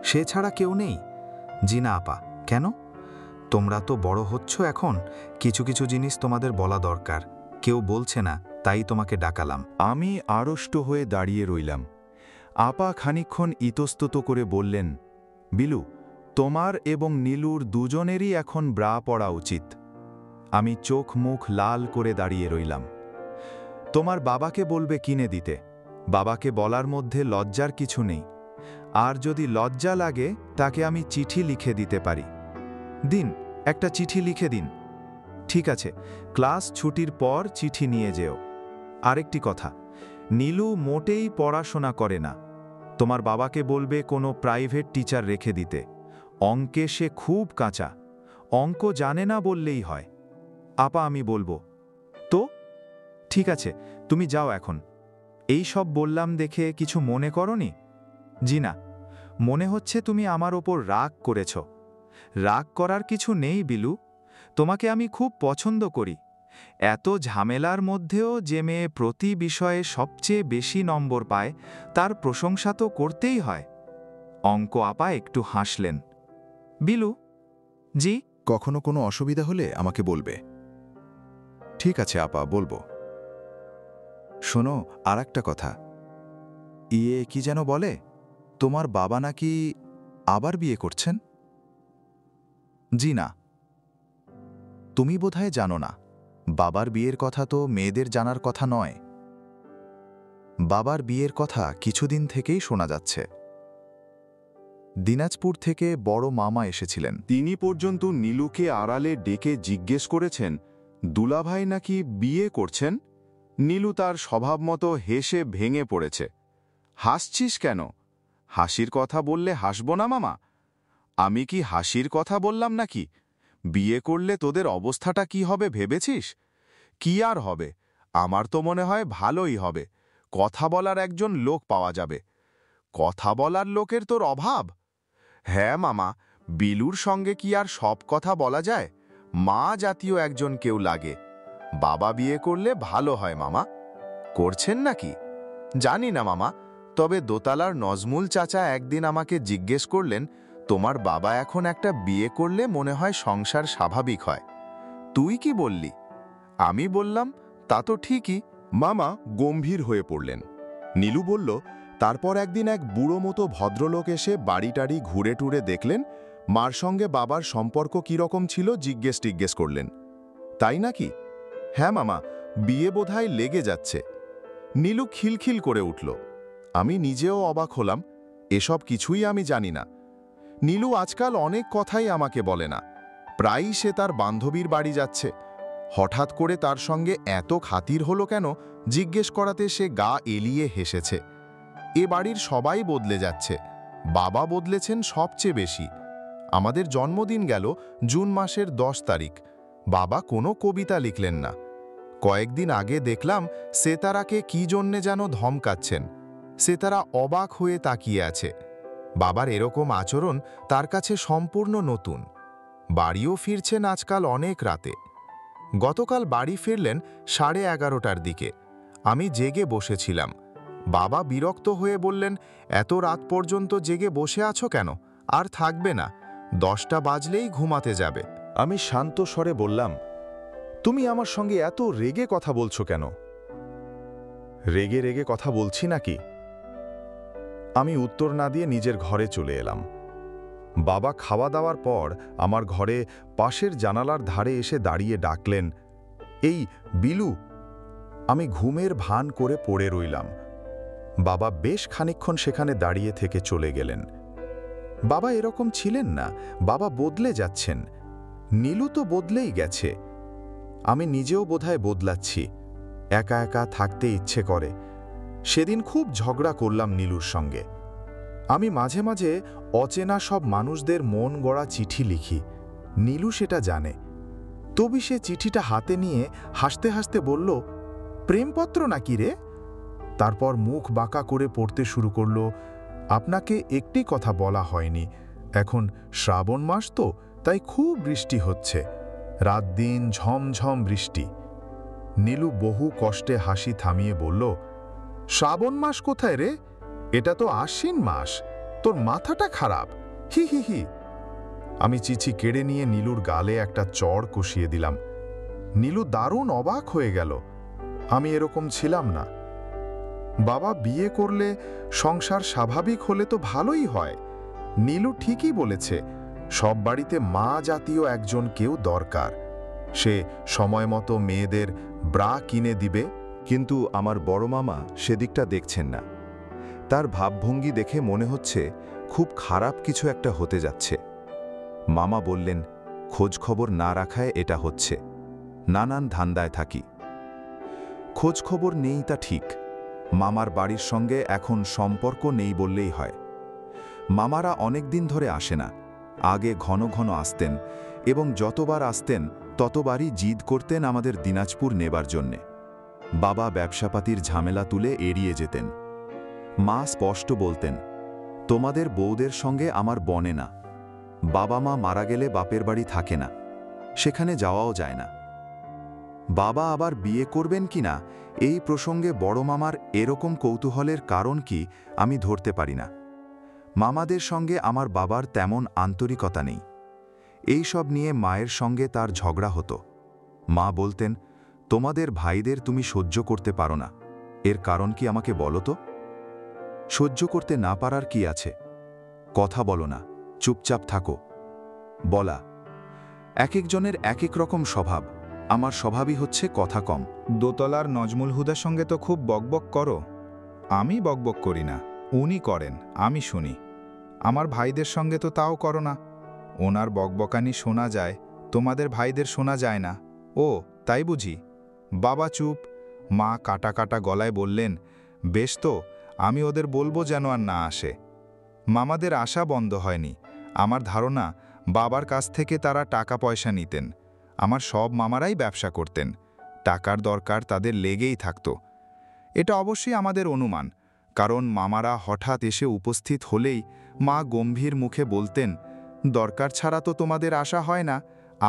সে ছাড়া কেউ নেই? জি না আপা। কেন? তোমরা তো বড় হচ্ছ এখন, কিছু কিছু জিনিস তোমাদের বলা দরকার, কেউ বলছে না, তাই তোমাকে ডাকালাম। আমি আড়ষ্ট হয়ে দাঁড়িয়ে রইলাম। আপা খানিকক্ষণ ইতস্তত করে বললেন, বিলু, তোমার এবং নীলুর দুজনেরই এখন ব্রা পরা উচিত। আমি চোখ মুখ লাল করে দাঁড়িয়ে রইলাম। তোমার বাবাকে বলবে কিনে দিতে, বাবাকে বলার মধ্যে লজ্জার কিছু নেই। আর যদি লজ্জা লাগে তাকে আমি চিঠি লিখে দিতে পারি। দিন, একটা চিঠি লিখে দিন। ঠিক আছে, ক্লাস ছুটির পর চিঠি নিয়ে যেও। আরেকটি কথা, নীলু মোটেই পড়াশোনা করে না। তোমার বাবাকে বলবে কোনো প্রাইভেট টিচার রেখে দিতে। অঙ্কে সে খুব কাঁচা, অঙ্ক জানে না বললেই হয়। আপা, আমি বলবো তো? ঠিক আছে, তুমি যাও এখন। এই সব বললাম দেখে কিছু মনে করনি? জি না, মনে হচ্ছে তুমি আমার ওপর রাগ করেছ। রাগ করার কিছু নেই বিলু, তোমাকে আমি খুব পছন্দ করি। এত ঝামেলার মধ্যেও যে মেয়ে প্রতি বিষয়ে সবচেয়ে বেশি নম্বর পায় তার প্রশংসা তো করতেই হয়। অঙ্ক আপা একটু হাসলেন। বিলু, জি? কখনো কোনো অসুবিধা হলে আমাকে বলবে। ঠিক আছে আপা, বলবো। শোনো, আর একটা কথা। ইয়ে কি যেন বলে, তোমার বাবা নাকি আবার বিয়ে করছেন? জি না। তুমি বোধহয় জানো না, বাবার বিয়ের কথা তো মেয়েদের জানার কথা নয়। বাবার বিয়ের কথা কিছুদিন থেকেই শোনা যাচ্ছে। দিনাজপুর থেকে বড় মামা এসেছিলেন। তিনি পর্যন্ত নীলুকে আড়ালে ডেকে জিজ্ঞেস করেছেন দুলাভাই নাকি বিয়ে করছেন। নীলু তার স্বভাব মতো হেসে ভেঙে পড়েছে। হাসছিস কেন? হাসির কথা বললে হাসব না মামা? আমি কি হাসির কথা বললাম নাকি? বিয়ে করলে তোদের অবস্থাটা কি হবে ভেবেছিস? কি আর হবে, আমার তো মনে হয় ভালোই হবে। কথা বলার একজন লোক পাওয়া যাবে। কথা বলার লোকের তোর অভাব? হ্যাঁ মামা, বিলুর সঙ্গে কি আর সব কথা বলা যায়? মা জাতীয় একজন কেউ লাগে। বাবা বিয়ে করলে ভালো হয় মামা। করছেন নাকি? জানি না মামা, তবে দোতলার নজমুল চাচা একদিন আমাকে জিজ্ঞেস করলেন, তোমার বাবা এখন একটা বিয়ে করলে মনে হয় সংসার স্বাভাবিক হয়। তুই কি বললি? আমি বললাম, তা তো ঠিকই। মামা গম্ভীর হয়ে পড়লেন। নীলু বলল, তারপর একদিন এক বুড়ো মতো ভদ্রলোক এসে বাড়িটাড়ি ঘুরে টুরে দেখলেন, মার সঙ্গে বাবার সম্পর্ক কীরকম ছিল জিজ্ঞেস করলেন। তাই নাকি? হ্যাঁ মামা, বিয়ে বোধহয় লেগে যাচ্ছে। নীলু খিলখিল করে উঠল। আমি নিজেও অবাক হলাম, এসব কিছুই আমি জানি না। নীলু আজকাল অনেক কথাই আমাকে বলে না। প্রায়ই সে তার বান্ধবীর বাড়ি যাচ্ছে। হঠাৎ করে তার সঙ্গে এত খাতির হলো কেন জিজ্ঞেস করাতে সে গা এলিয়ে হেসেছে। এ বাড়ির সবাই বদলে যাচ্ছে, বাবা বদলেছেন সবচেয়ে বেশি। আমাদের জন্মদিন গেল জুন মাসের 10 তারিখ, বাবা কোনো কবিতা লিখলেন না। কয়েকদিন আগে দেখলাম সেতারাকে কি জন্যে যেন ধমকাচ্ছেন। সেতারা অবাক হয়ে তাকিয়ে আছে। বাবার এরকম আচরণ তার কাছে সম্পূর্ণ নতুন। বাড়িও ফিরছেন আজকাল অনেক রাতে। গতকাল বাড়ি ফিরলেন 11:30টার দিকে। আমি জেগে বসেছিলাম। বাবা বিরক্ত হয়ে বললেন, এত রাত পর্যন্ত জেগে বসে আছো কেন? আর থাকবে না, 10টা বাজলেই ঘুমাতে যাবে। আমি শান্ত স্বরে বললাম, তুমি আমার সঙ্গে এত রেগে কথা বলছো কেন? রেগে রেগে কথা বলছি নাকি? আমি উত্তর না দিয়ে নিজের ঘরে চলে এলাম। বাবা খাওয়া দাওয়ার পর আমার ঘরে পাশের জানালার ধারে এসে দাঁড়িয়ে ডাকলেন, এই বিলু। আমি ঘুমের ভান করে পড়ে রইলাম। বাবা বেশ খানিকক্ষণ সেখানে দাঁড়িয়ে থেকে চলে গেলেন। বাবা এরকম ছিলেন না, বাবা বদলে যাচ্ছেন। নীলু তো বদলেই গেছে। আমি নিজেও বোধহয় বদলাচ্ছি। একা একা থাকতে ইচ্ছে করে। সেদিন খুব ঝগড়া করলাম নীলুর সঙ্গে। আমি মাঝে মাঝে অচেনা সব মানুষদের মন গড়া চিঠি লিখি, নীলু সেটা জানে। তবে সে চিঠিটা হাতে নিয়ে হাসতে হাসতে বলল, প্রেমপত্র নাকি রে? তারপর মুখ বাঁকা করে পড়তে শুরু করল, আপনাকে একটি কথা বলা হয়নি, এখন শ্রাবণ মাস তো, তাই খুব বৃষ্টি হচ্ছে, রাত দিন ঝমঝম বৃষ্টি। নীলু বহু কষ্টে হাসি থামিয়ে বলল, শ্রাবণ মাস কোথায় রে? এটা তো আশ্বিন মাস, তোর মাথাটা খারাপ, হি হি হি। আমি চিঠি কেড়ে নিয়ে নীলুর গালে একটা চড় কষিয়ে দিলাম। নীলু দারুণ অবাক হয়ে গেল। আমি এরকম ছিলাম না। বাবা বিয়ে করলে সংসার স্বাভাবিক হলে তো ভালোই হয়। নীলু ঠিকই বলেছে, সব বাড়িতে মা জাতীয় একজন কেউ দরকার। সে সময় মতো মেয়েদের ব্রা কিনে দিবে। কিন্তু আমার বড় মামা সেদিকটা দেখছেন না। তার ভাবভঙ্গি দেখে মনে হচ্ছে খুব খারাপ কিছু একটা হতে যাচ্ছে। মামা বললেন, খোঁজ খবর না রাখায় এটা হচ্ছে, নানান ধান্দায় থাকি। খোঁজ খবর নেই তা ঠিক, মামার বাড়ির সঙ্গে এখন সম্পর্ক নেই বললেই হয়। মামারা অনেক দিন ধরে আসে না। আগে ঘন ঘন আসতেন এবং যতবার আসতেন ততবারই জিদ করতেন আমাদের দিনাজপুর নেবার জন্যে। বাবা ব্যবসাপাতির ঝামেলা তুলে এড়িয়ে যেতেন। মা স্পষ্ট বলতেন, তোমাদের বউদের সঙ্গে আমার বনে না। বাবা মা মারা গেলে বাপের বাড়ি থাকে না, সেখানে যাওয়াও যায় না। বাবা আবার বিয়ে করবেন কিনা এই প্রসঙ্গে বড় মামার এরকম কৌতূহলের কারণ কি আমি ধরতে পারি না। মামাদের সঙ্গে আমার বাবার তেমন আন্তরিকতা নেই। এই সব নিয়ে মায়ের সঙ্গে তার ঝগড়া হতো। মা বলতেন, তোমাদের ভাইদের তুমি সহ্য করতে পারো না, এর কারণ কি আমাকে বলো তো? সহ্য করতে না পারার কি আছে? কথা বলো না, চুপচাপ থাকো। বলা, এক একজনের এক এক রকম স্বভাব। আমার স্বভাবই হচ্ছে কথা কম। দোতলার নজমুল হুদার সঙ্গে তো খুব বকবক করো। আমি বকবক করি না, উনি করেন, আমি শুনি। আমার ভাইদের সঙ্গে তো তাও করো না। ওনার বকবকানি শোনা যায়, তোমাদের ভাইদের শোনা যায় না। ও তাই বুঝি? বাবা চুপ। মা কাটা কাটা গলায় বললেন, বেশ তো, আমি ওদের বলবো যেন আর না আসে। মামাদের আশা বন্ধ হয়নি। আমার ধারণা বাবার কাছ থেকে তারা টাকা পয়সা নিতেন। আমার সব মামারাই ব্যবসা করতেন, টাকার দরকার তাদের লেগেই থাকত। এটা অবশ্যই আমাদের অনুমান, কারণ মামারা হঠাৎ এসে উপস্থিত হলেই মা গম্ভীর মুখে বলতেন, দরকার ছাড়া তো তোমাদের আশা হয় না,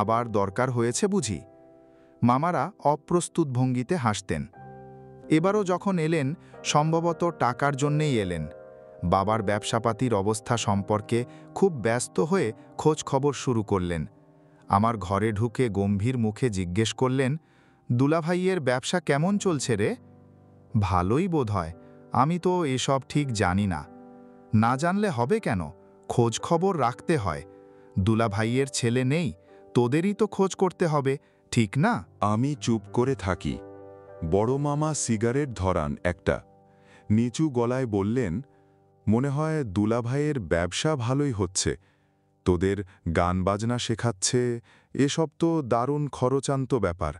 আবার দরকার হয়েছে বুঝি। মামারা অপ্রস্তুত ভঙ্গিতে হাসতেন। এবারও যখন এলেন, সম্ভবত টাকার জন্যেই এলেন। বাবার ব্যবসাপাতির অবস্থা সম্পর্কে খুব ব্যস্ত হয়ে খোঁজ খবর শুরু করলেন। আমার ঘরে ঢুকে গম্ভীর মুখে জিজ্ঞেস করলেন, দুলাভাইয়ের ব্যবসা কেমন চলছে রে? ভালোই বোধহয়, আমি তো এসব ঠিক জানি না। না জানলে হবে কেন, খোঁজ খবর রাখতে হয়। দুলাভাইয়ের ছেলে নেই, তোদেরই তো খোঁজ করতে হবে, ঠিক না? আমি চুপ করে থাকি। বড় মামা সিগারেট ধরান একটা, নিচু গলায় বললেন, মনে হয় দুলাভাইয়ের ব্যবসা ভালোই হচ্ছে। তোদের গান বাজনা শেখাচ্ছে, এসব তো দারুণ খরচান্ত ব্যাপার।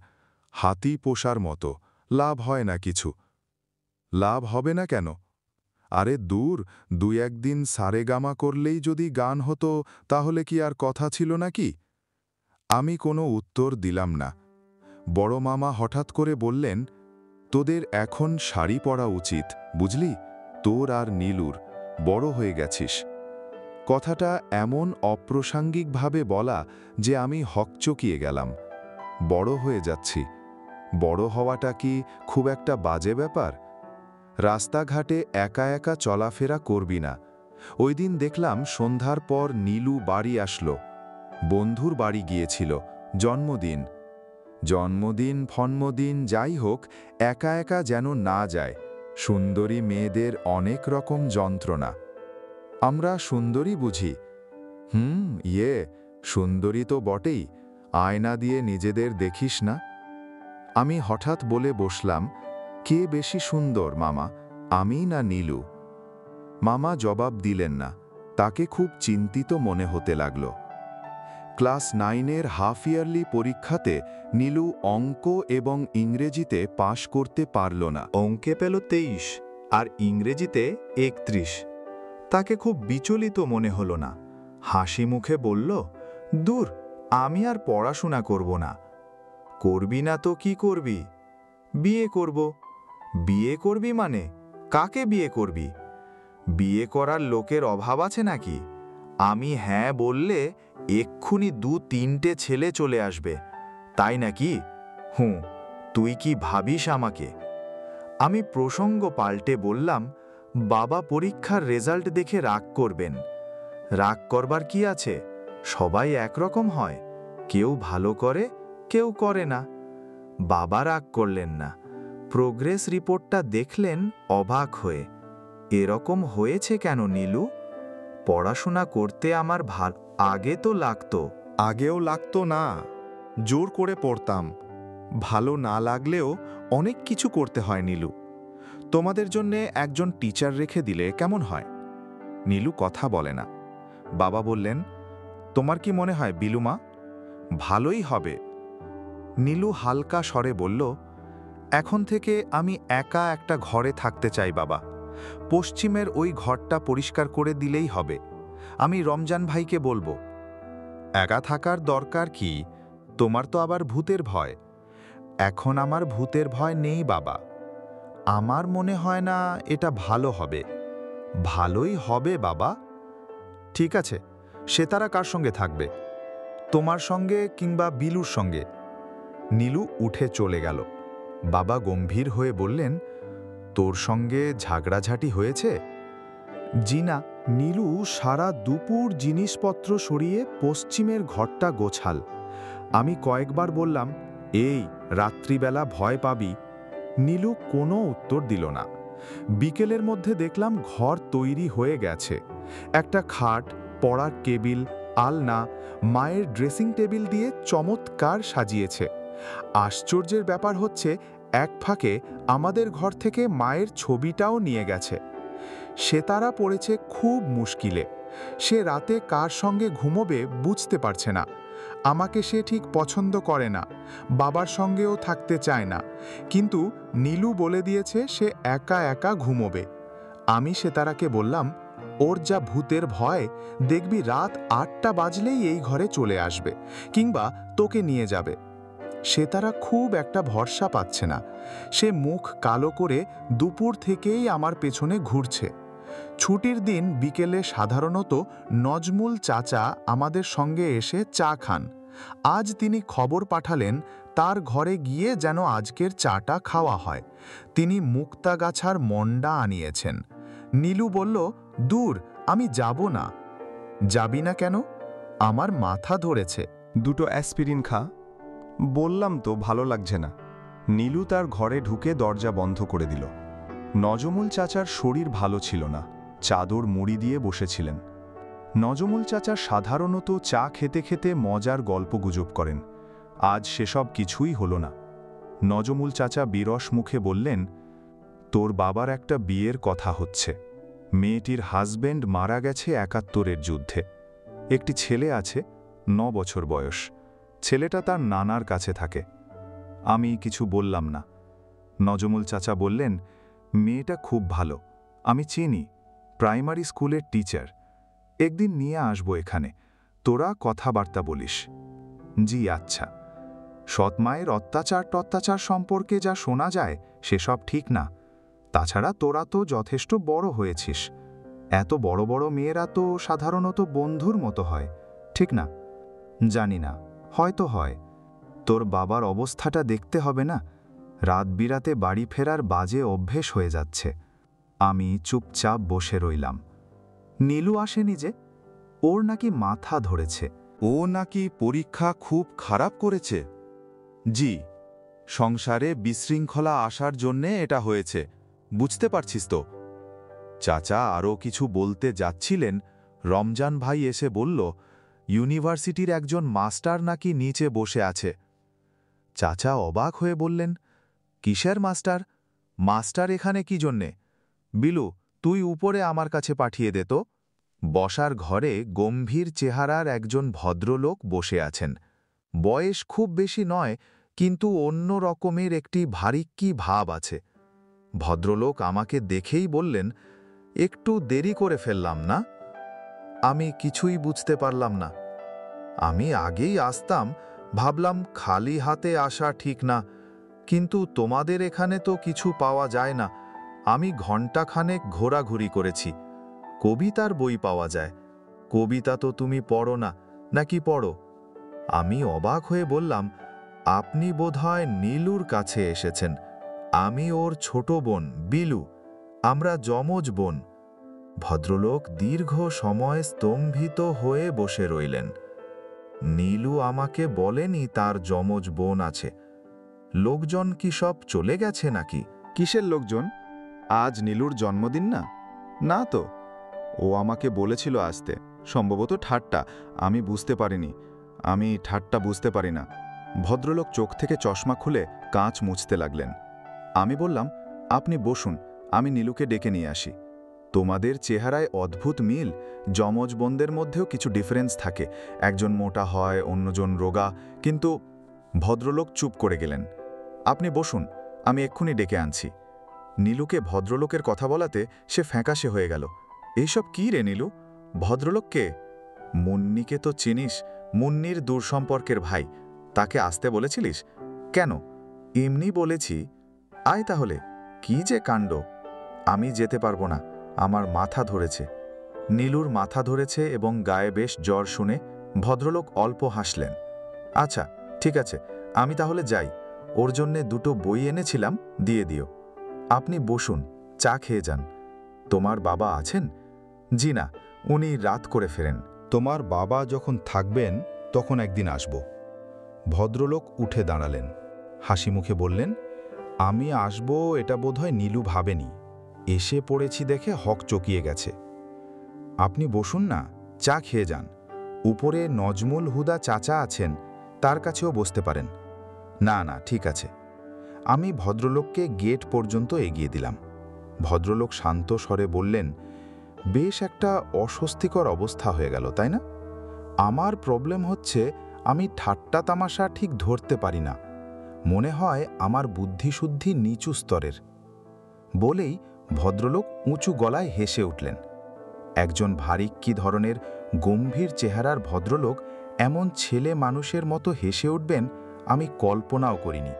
হাতি পোষার মতো, লাভ হয় না কিছু। লাভ হবে না কেন? আরে দূর, ২-১ দিন সারেগামা করলেই যদি গান হতো তাহলে কি আর কথা ছিল নাকি? আমি কোনো উত্তর দিলাম না। বড় মামা হঠাৎ করে বললেন, তোদের এখন শাড়ি পরা উচিত, বুঝলি? তোর আর নীলুর, বড় হয়ে গেছিস। কথাটা এমন অপ্রাসঙ্গিকভাবে বলা যে আমি হকচকিয়ে গেলাম। বড় হয়ে যাচ্ছি। বড় হওয়াটা কি খুব একটা বাজে ব্যাপার? রাস্তাঘাটে একা একা চলাফেরা করবি না। ওই দিন দেখলাম সন্ধ্যার পর নীলু বাড়ি আসলো। বন্ধুর বাড়ি গিয়েছিল, জন্মদিন। জন্মদিন ফন্মদিন যাই হোক, একা একা যেন না যায়। সুন্দরী মেয়েদের অনেক রকম যন্ত্রণা। আমরা সুন্দরী বুঝি। সুন্দরী তো বটেই, আয়না দিয়ে নিজেদের দেখিস না? আমি হঠাৎ বলে বসলাম, কে বেশি সুন্দর মামা, আমি না নীলু? মামা জবাব দিলেন না, তাকে খুব চিন্তিত মনে হতে লাগল। ক্লাস 9-এর হাফ ইয়ারলি পরীক্ষাতে নীলু অঙ্ক এবং ইংরেজিতে পাশ করতে পারল না। অঙ্কে পেল 23 আর ইংরেজিতে 31। তাকে খুব বিচলিত মনে হলো না। হাসি মুখে বলল, দূর, আমি আর পড়াশোনা করব না। করবি না তো কি করবি? বিয়ে করব। বিয়ে করবি মানে? কাকে বিয়ে করবি? বিয়ে করার লোকের অভাব আছে নাকি? আমি হ্যাঁ বললে এক্ষুনি 2-3টে ছেলে চলে আসবে, তাই নাকি? তুই কি ভাবিস আমাকে? আমি প্রসঙ্গ পাল্টে বললাম, বাবা পরীক্ষার রেজাল্ট দেখে রাগ করবেন। রাগ করবার কি আছে? সবাই একরকম হয়, কেউ ভালো করে, কেউ করে না। বাবা রাগ করলেন না, প্রোগ্রেস রিপোর্টটা দেখলেন অবাক হয়ে। এরকম হয়েছে কেন নীলু? পড়াশোনা করতে আমার আগে তো লাগতো। আগেও লাগতো না, জোর করে পড়তাম। ভালো না লাগলেও অনেক কিছু করতে হয় নীলু। তোমাদের জন্যে একজন টিচার রেখে দিলে কেমন হয়? নীলু কথা বলে না। বাবা বললেন, তোমার কি মনে হয় বিলুমা? ভালোই হবে। নীলু হালকা স্বরে বলল, এখন থেকে আমি একা একটা ঘরে থাকতে চাই বাবা। পশ্চিমের ওই ঘরটা পরিষ্কার করে দিলেই হবে। আমি রমজান ভাইকে বলবো। একা থাকার দরকার কি? তোমার তো আবার ভূতের ভয়। এখন আমার ভূতের ভয় নেই বাবা। আমার মনে হয় না এটা ভালো হবে। ভালোই হবে বাবা। ঠিক আছে, সে তারা কার সঙ্গে থাকবে? তোমার সঙ্গে কিংবা বিলুর সঙ্গে? নীলু উঠে চলে গেল। বাবা গম্ভীর হয়ে বললেন, তোর সঙ্গে ঝগড়াঝাটি হয়েছে? জি না। নীলু সারা দুপুর জিনিসপত্র সরিয়ে পশ্চিমের ঘরটা গোছাল। আমি কয়েকবার বললাম, এই রাত্রিবেলা ভয় পাবি। নীলু কোনো উত্তর দিল না। বিকেলের মধ্যে দেখলাম ঘর তৈরি হয়ে গেছে। একটা খাট, পড়ার টেবিল, আলনা, মায়ের ড্রেসিং টেবিল দিয়ে চমৎকার সাজিয়েছে। আশ্চর্যের ব্যাপার হচ্ছে এক ফাঁকে আমাদের ঘর থেকে মায়ের ছবিটাও নিয়ে গেছে। সেতারা পড়েছে খুব মুশকিলে। সে রাতে কার সঙ্গে ঘুমোবে বুঝতে পারছে না। আমাকে সে ঠিক পছন্দ করে না, বাবার সঙ্গেও থাকতে চায় না, কিন্তু নীলু বলে দিয়েছে সে একা একা ঘুমোবে। আমি সেতারাকে বললাম, ওর যা ভূতের ভয়, দেখবি রাত 8টা বাজলেই এই ঘরে চলে আসবে, কিংবা তোকে নিয়ে যাবে। সেতারা খুব একটা ভরসা পাচ্ছে না। সে মুখ কালো করে দুপুর থেকেই আমার পেছনে ঘুরছে। ছুটির দিন বিকেলে সাধারণত নজমুল চাচা আমাদের সঙ্গে এসে চা খান। আজ তিনি খবর পাঠালেন তার ঘরে গিয়ে যেন আজকের চাটা খাওয়া হয়। তিনি মুক্তাগাছার মন্ডা আনিয়েছেন। নীলু বলল, দূর, আমি যাব না। যাবি না কেন? আমার মাথা ধরেছে। 2টো অ্যাসপিরিন খা। বললাম তো ভালো লাগছে না। নীলু তার ঘরে ঢুকে দরজা বন্ধ করে দিল। নজমুল চাচার শরীর ভালো ছিল না, চাদর মুড়ি দিয়ে বসেছিলেন। নজমুল চাচা সাধারণত চা খেতে খেতে মজার গল্পগুজব করেন। আজ সেসব কিছুই হলো না। নজমুল চাচা বিরস মুখে বললেন, তোর বাবার একটা বিয়ের কথা হচ্ছে। মেয়েটির হাজব্যান্ড মারা গেছে 71-এর যুদ্ধে। একটি ছেলে আছে, 9 বছর বয়স। ছেলেটা তার নানার কাছে থাকে। আমি কিছু বললাম না। নজমুল চাচা বললেন, মেয়েটা খুব ভালো, আমি চিনি, প্রাইমারি স্কুলের টিচার। একদিন নিয়ে আসবো এখানে, তোরা কথাবার্তা বলিস। জি আচ্ছা। সৎমায়ের অত্যাচার সম্পর্কে যা শোনা যায় সেসব ঠিক না। তাছাড়া তোরা তো যথেষ্ট বড় হয়েছিস। এত বড় বড় মেয়েরা তো সাধারণত বন্ধুর মতো হয়, ঠিক না? জানি না, হয়তো হয়। তোর বাবার অবস্থাটা দেখতে হবে না? রাত বিরাতে বাড়ি ফেরার বাজে অভ্যেস হয়ে যাচ্ছে। আমি চুপচাপ বসে রইলাম। নীলু আসেনি যে? ওর নাকি মাথা ধরেছে। ও নাকি পরীক্ষা খুব খারাপ করেছে? জি, সংসারে বিশৃঙ্খলা আসার জন্যে এটা হয়েছে, বুঝতে পারছিস তো? চাচা আরও কিছু বলতে যাচ্ছিলেন, রমজান ভাই এসে বলল, ইউনিভার্সিটির একজন মাস্টার নাকি নিচে বসে আছে। চাচা অবাক হয়ে বললেন, কিসের মাস্টার? মাস্টার এখানে কি জন্যে? বিলু, তুই উপরে আমার কাছে পাঠিয়ে দে তো। বসার ঘরে গম্ভীর চেহারার একজন ভদ্রলোক বসে আছেন। বয়স খুব বেশি নয়, কিন্তু অন্য রকমের একটি ভারিক্কি ভাব আছে। ভদ্রলোক আমাকে দেখেই বললেন, একটু দেরি করে ফেললাম না? আমি কিছুই বুঝতে পারলাম না। আমি আগেই আসতাম, ভাবলাম খালি হাতে আসা ঠিক না, কিন্তু তোমাদের এখানে তো কিছু পাওয়া যায় না। আমি ঘণ্টাখানেক ঘোরাঘুরি করেছি। কবিতার বই পাওয়া যায়। কবিতা তো তুমি পড়ো না, নাকি পড়ো? আমি অবাক হয়ে বললাম, আপনি বোধহয় নীলুর কাছে এসেছেন। আমি ওর ছোট বোন বিলু, আমরা যমজ বোন। ভদ্রলোক দীর্ঘ সময় স্তম্ভিত হয়ে বসে রইলেন। নীলু আমাকে বলেনি তার যমজ বোন আছে। লোকজন কি সব চলে গেছে নাকি? কিসের লোকজন? আজ নীলুর জন্মদিন না? না তো, ও আমাকে বলেছিল আসতে। সম্ভবত ঠাট্টা, আমি বুঝতে পারিনি। আমি ঠাট্টা বুঝতে পারি না। ভদ্রলোক চোখ থেকে চশমা খুলে কাঁচ মুছতে লাগলেন। আমি বললাম, আপনি বসুন, আমি নীলুকে ডেকে নিয়ে আসি। তোমাদের চেহারায় অদ্ভুত মিল। যমজ বোনদের মধ্যেও কিছু ডিফারেন্স থাকে, একজন মোটা হয়, অন্যজন রোগা, কিন্তু... ভদ্রলোক চুপ করে গেলেন। আপনি বসুন, আমি এক্ষুনি ডেকে আনছি। নীলুকে ভদ্রলোকের কথা বলাতে সে ফ্যাকাশে হয়ে গেল। এইসব কি রে নীলু? ভদ্রলোককে? মুন্নিকে তো চিনিস, মুন্নির দূর সম্পর্কের ভাই। তাকে আসতে বলেছিলিস? কেন? এমনি বলেছি। আয় তাহলে। কি যে কাণ্ড! আমি যেতে পারবো না, আমার মাথা ধরেছে। নীলুর মাথা ধরেছে এবং গায়ে বেশ জ্বর শুনে ভদ্রলোক অল্প হাসলেন। আচ্ছা, ঠিক আছে, আমি তাহলে যাই। ওর জন্যে 2টো বই এনেছিলাম, দিয়ে দিও। আপনি বসুন, চা খেয়ে যান। তোমার বাবা আছেন? জি না, উনি রাত করে ফেরেন। তোমার বাবা যখন থাকবেন তখন একদিন আসব। ভদ্রলোক উঠে দাঁড়ালেন, হাসি মুখে বললেন, আমি আসবো এটা বোধহয় নীলু ভাবেনি। এসে পড়েছি দেখে হক চকিয়ে গেছে। আপনি বসুন না, চা খেয়ে যান। উপরে নজমুল হুদা চাচা আছেন, তার কাছেও বসতে পারেন। না না, ঠিক আছে। আমি ভদ্রলোককে গেট পর্যন্ত এগিয়ে দিলাম। ভদ্রলোক শান্ত স্বরে বললেন, বেশ একটা অস্বস্তিকর অবস্থা হয়ে গেল, তাই না? আমার প্রবলেম হচ্ছে আমি ঠাট্টা তামাশা ঠিক ধরতে পারি না। মনে হয় আমার বুদ্ধিশুদ্ধি নিচু স্তরের। বলেই ভদ্রলোক উঁচু গলায় হেসে উঠলেন। একজন ভারিক্কি ধরনের গম্ভীর চেহারার ভদ্রলোক এমন ছেলে মানুষের মতো হেসে উঠবেন আমি কল্পনাও করিনি।